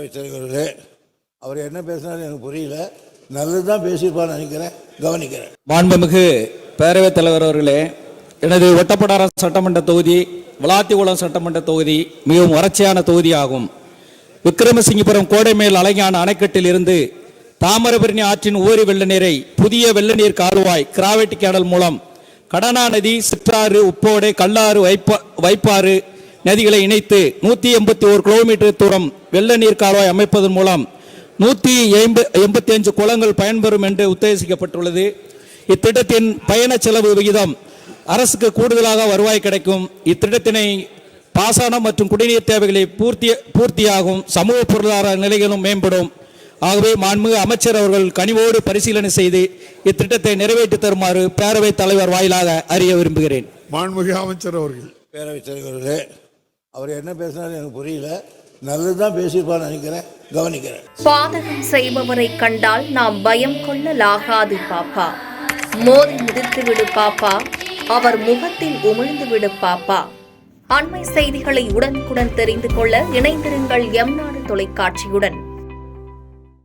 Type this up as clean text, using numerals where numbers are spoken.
பேரவைத் தலைவர்களே, அவர் என்ன பேசினாலும் எனக்கு புரியல. நல்லதுதான் பேசியிருப்பான்னு நினைக்கிறேன், கவனிக்கிறேன். மாண்புமிகு பேரவைத் தலைவர் அவர்களே, எனது ஒட்டப்பிடாரம் சட்டமன்ற தொகுதி விளாத்திகுளம் சட்டமன்ற தொகுதி மிகவும் வறட்சியான தொகுதி ஆகும். விக்ரமசிங்கபுரம் கோடைமேல் அலைஞான அணைக்கட்டில் இருந்து தாமிரபரணி ஆற்றின் உபரி வெள்ள நீரை புதிய வெள்ள நீர் கால்வாய் கிராவெட்டி கேடல் மூலம் கடனா நதி, சிற்றாறு, உப்போடை, கல்லாறு, வைப்பாறு நதிகளை இணைத்து 181 கிலோமீட்டர் தூரம் வெள்ள நீர் கால்வாய் அமைப்பதன் மூலம் 185 குளங்கள் பயன்பெறும் என்று உத்தேசிக்கப்பட்டுள்ளது. இத்திட்டத்தின் பயண செலவு விகிதம் அரசுக்கு கூடுதலாக வருவாய் கிடைக்கும். இத்திட்டத்தினை பாசனம் மற்றும் குடிநீர் தேவைகளை பூர்த்தியாகும். சமூக பொருளாதார நிலைகளும் மேம்படும். ஆகவே மாண்புமிகு அமைச்சர் அவர்கள் கனிவோடு பரிசீலனை செய்து இத்திட்டத்தை நிறைவேற்றி தருமாறு பேரவைத் தலைவர் வாயிலாக அறிய விரும்புகிறேன். மாண்புமிகு அமைச்சர் அவர்கள். பேரவைத் தலைவர்களே, அவர் என்ன பேசினாலும் எனக்கு புரியல. நல்லதுதான் பேசியிருப்பான்னு நினைக்கிறேன், கவனிக்கிறேன். பாதகம் செய்பவரை கண்டால் நாம் பயம் கொள்ளலாகாது பாப்பா. மோதி மிதித்து விடு பாப்பா, அவர் முகத்தில் உமிழ்ந்து விடு பாப்பா. அண்மை செய்திகளை உடனுக்குடன் தெரிந்து கொள்ள இணைந்திருங்கள் எம் நாடு தொலைக்காட்சியுடன்.